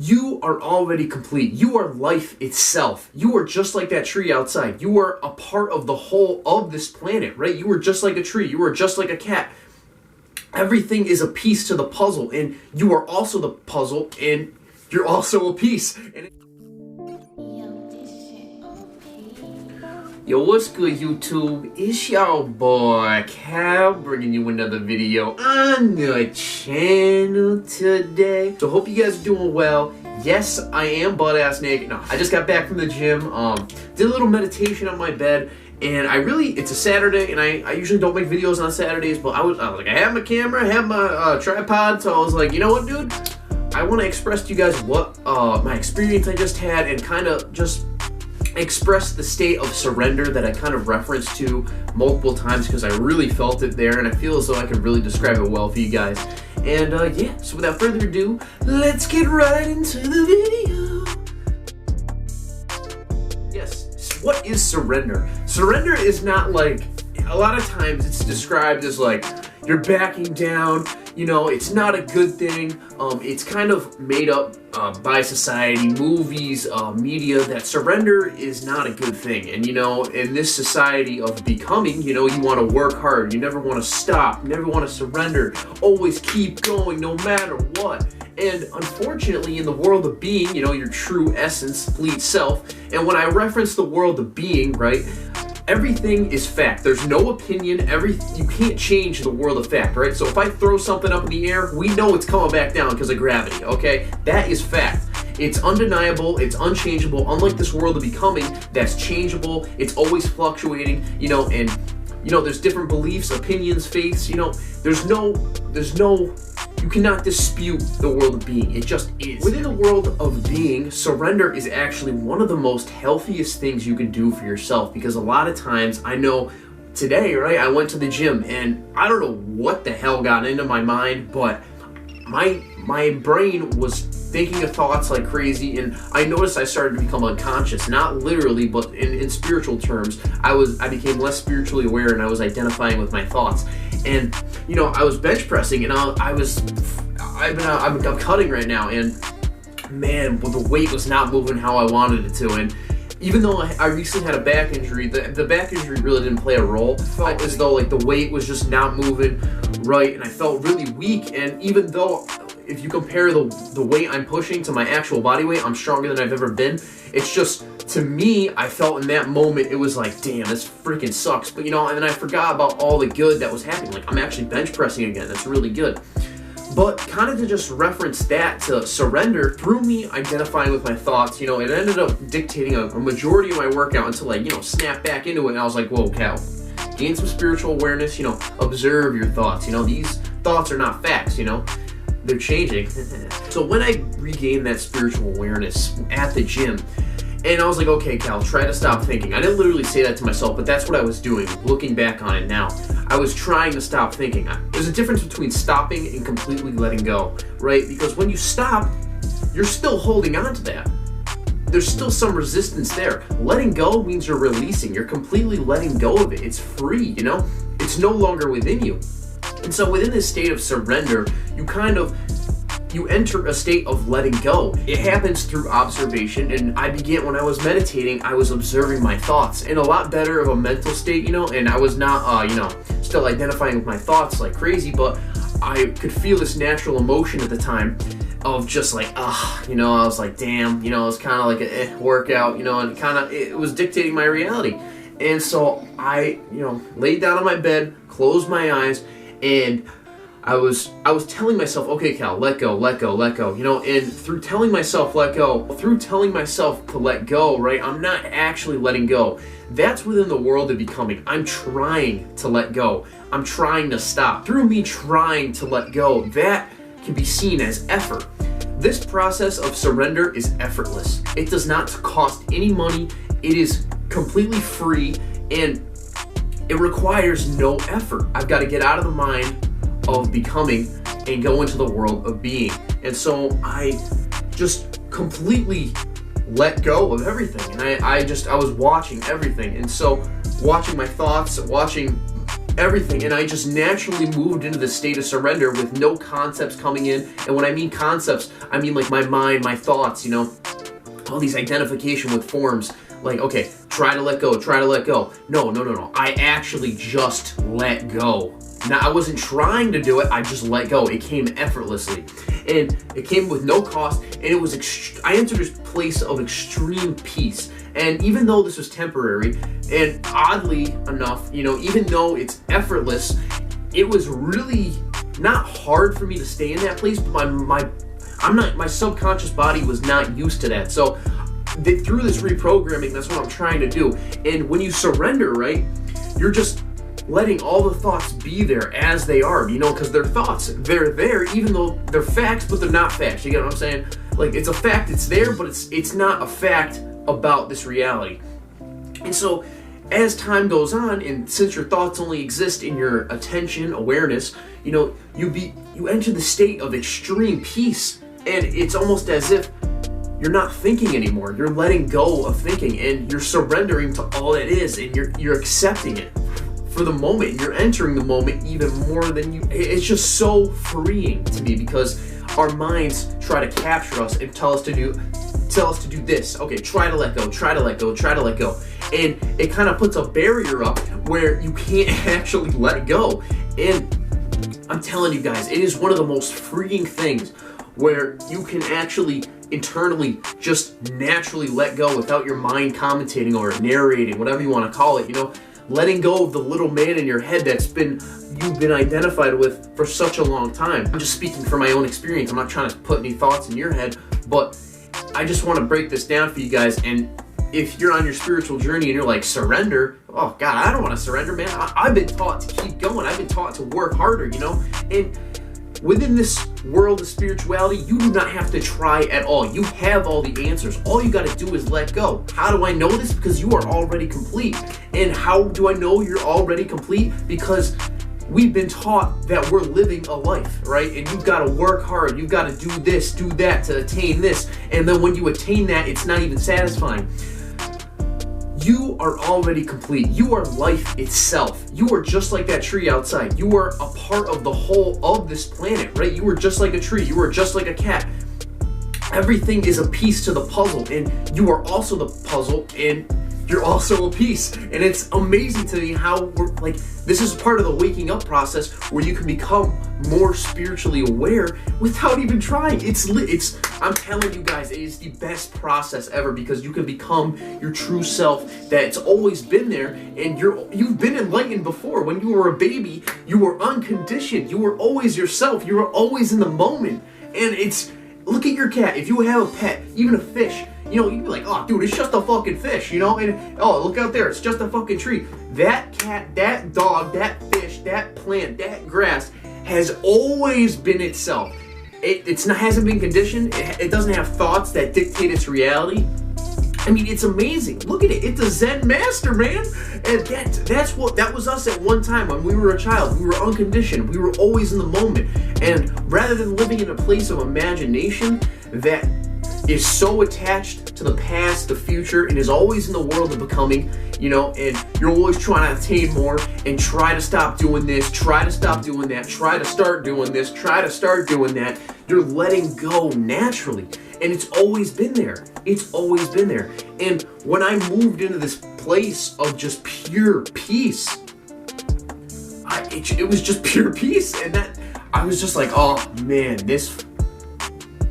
You are already complete. You are life itself. You are just like that tree outside. You are a part of the whole of this planet, right? You are just like a tree. You are just like a cat. Everything is a piece to the puzzle, and you are also the puzzle, and you're also a piece. Yo, what's good, YouTube? It's your boy Cal, bringing you another video on the channel today. So hope you guys are doing well. Yes, I am butt-ass naked. No, I just got back from the gym, did a little meditation on my bed, and it's a Saturday, and I usually don't make videos on Saturdays, but I was like, I have my camera, I have my tripod, so I was like, you know what, dude? I want to express to you guys what my experience I just had, and kind of just express the state of surrender that I kind of referenced to multiple times, because I really felt it there, and I feel as though I could really describe it well for you guys. And yeah, so without further ado, let's get right into the video. Yes, what is surrender? Surrender is not like, a lot of times it's described as like you're backing down, you know, it's not a good thing. It's kind of made up by society, movies, media, that surrender is not a good thing. And you know, in this society of becoming, you know, you want to work hard, you never want to stop, you never want to surrender, always keep going no matter what. And unfortunately, in the world of being, you know, your true essence, complete self, and when I reference the world of being, right, everything is fact. There's no opinion. You can't change the world of fact, right? So if I throw something up in the air, we know it's coming back down because of gravity, okay? That is fact. It's undeniable, it's unchangeable, unlike this world of becoming that's changeable, it's always fluctuating, you know, and you know, there's different beliefs, opinions, faiths, you know, you cannot dispute the world of being. It just is. Within the world of being, surrender is actually one of the most healthiest things you can do for yourself, because a lot of times, I know today, right, I went to the gym and I don't know what the hell got into my mind, but my brain was thinking of thoughts like crazy, and I noticed I started to become unconscious, not literally, but in spiritual terms. I became less spiritually aware, and I was identifying with my thoughts. And you know, I was bench pressing, and I'm cutting right now, and man, well, the weight was not moving how I wanted it to. And even though I recently had a back injury, the back injury really didn't play a role. I felt as though like the weight was just not moving right, and I felt really weak. And even though, if you compare the weight I'm pushing to my actual body weight, I'm stronger than I've ever been. It's just, to me, I felt in that moment, it was like, damn, this freaking sucks. But you know, and then I forgot about all the good that was happening. Like, I'm actually bench pressing again. That's really good. But kind of to just reference that to surrender, through me identifying with my thoughts, you know, it ended up dictating a majority of my workout until I, you know, snapped back into it. And I was like, whoa, Cal, gain some spiritual awareness, you know, observe your thoughts. You know, these thoughts are not facts, you know, they're changing. So when I regained that spiritual awareness at the gym, and I was like, okay, Cal, try to stop thinking. I didn't literally say that to myself, but that's what I was doing, looking back on it now. I was trying to stop thinking. There's a difference between stopping and completely letting go, right? Because when you stop, you're still holding on to that. There's still some resistance there. Letting go means you're releasing. You're completely letting go of it. It's free, you know? It's no longer within you. And so within this state of surrender, you enter a state of letting go. It happens through observation, and when I was meditating, I was observing my thoughts in a lot better of a mental state, you know, and I was not, you know, still identifying with my thoughts like crazy, but I could feel this natural emotion at the time of just like, you know, I was like, damn, you know, it was kind of like a workout, you know, and it was dictating my reality. And so I, you know, laid down on my bed, closed my eyes, and I was telling myself, okay, Cal, let go, let go, let go, you know, and through telling myself to let go, right, I'm not actually letting go. That's within the world of becoming. I'm trying to let go. I'm trying to stop. Through me trying to let go, that can be seen as effort. This process of surrender is effortless. It does not cost any money. It is completely free, and it requires no effort. I've got to get out of the mind of becoming and go into the world of being. And so I just completely let go of everything, and I was watching everything. And so watching my thoughts, watching everything, and I just naturally moved into the state of surrender with no concepts coming in. And when I mean concepts, I mean like my mind, my thoughts, you know, all these identification with forms. Like, okay, try to let go, try to let go. No. I actually just let go. Now, I wasn't trying to do it, I just let go. It came effortlessly. And it came with no cost, and it was, I entered this place of extreme peace. And even though this was temporary, and oddly enough, you know, even though it's effortless, it was really not hard for me to stay in that place, but my subconscious body was not used to that. So through this reprogramming, that's what I'm trying to do. And when you surrender, right, you're just letting all the thoughts be there as they are, you know, because they're thoughts. They're there even though they're facts, but they're not facts. You get what I'm saying? Like, it's a fact, it's there, but it's not a fact about this reality. And so as time goes on, and since your thoughts only exist in your attention, awareness, you know, you enter the state of extreme peace, and it's almost as if you're not thinking anymore. You're letting go of thinking, and you're surrendering to all it is, and you're accepting it for the moment. You're entering the moment even more than you. It's just so freeing to me, because our minds try to capture us and tell us to do this. Okay, try to let go, try to let go, try to let go. And it kind of puts a barrier up where you can't actually let go. And I'm telling you guys, it is one of the most freeing things where you can actually internally just naturally let go without your mind commentating or narrating, whatever you want to call it, you know, letting go of the little man in your head you've been identified with for such a long time. I'm just speaking from my own experience. I'm not trying to put any thoughts in your head, but I just want to break this down for you guys. And if you're on your spiritual journey and you're like, surrender, oh God, I don't want to surrender, man. I've been taught to keep going. I've been taught to work harder, you know? And within this world of spirituality, you do not have to try at all. You have all the answers. All you got to do is let go. How do I know this? Because you are already complete. And how do I know you're already complete? Because we've been taught that we're living a life, right? And you've got to work hard. You've got to do this, do that to attain this. And then when you attain that, it's not even satisfying. You are already complete. You are life itself. You are just like that tree outside. You are a part of the whole of this planet, right? You are just like a tree. You are just like a cat. Everything is a piece to the puzzle, and you are also the puzzle, and you're also a piece. And it's amazing to me how we're like, this is part of the waking up process where you can become more spiritually aware without even trying. I'm telling you guys, it is the best process ever, because you can become your true self that's always been there. And you've been enlightened before. When you were a baby, you were unconditioned. You were always yourself. You were always in the moment. And look at your cat. If you have a pet, even a fish, you know, you'd be like, oh, dude, it's just a fucking fish, you know? And, oh, look out there, it's just a fucking tree. That cat, that dog, that fish, that plant, that grass has always been itself. It hasn't been conditioned. It doesn't have thoughts that dictate its reality. I mean, it's amazing. Look at it. It's a Zen master, man. And that was us at one time when we were a child. We were unconditioned. We were always in the moment. And rather than living in a place of imagination that is so attached to the past, the future, and is always in the world of becoming, you know, and you're always trying to attain more and try to stop doing this, try to stop doing that, try to start doing this, try to start doing that. You're letting go naturally. And it's always been there. It's always been there. And when I moved into this place of just pure peace, it was just pure peace. And that I was just like, oh man,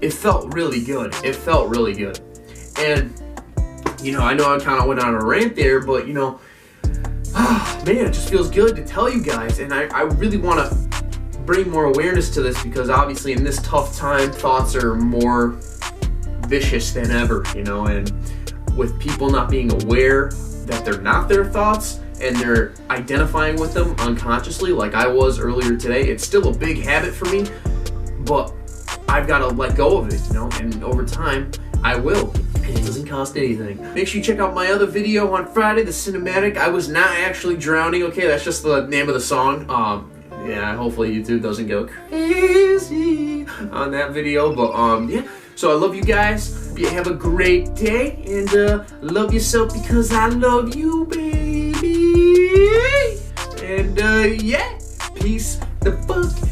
it felt really good. It felt really good. And, you know I kind of went on a rant there, but, you know, man, it just feels good to tell you guys. And I really want to bring more awareness to this, because obviously in this tough time, thoughts are more vicious than ever, you know, and with people not being aware that they're not their thoughts and they're identifying with them unconsciously like I was earlier today, it's still a big habit for me, but I've got to let go of it, you know, and over time I will, and it doesn't cost anything. Make sure you check out my other video on Friday, the cinematic. I was not actually drowning, okay, that's just the name of the song. Yeah, hopefully YouTube doesn't go crazy on that video, but yeah. So I love you guys. You have a great day, and love yourself because I love you, baby. And yeah, peace the fuck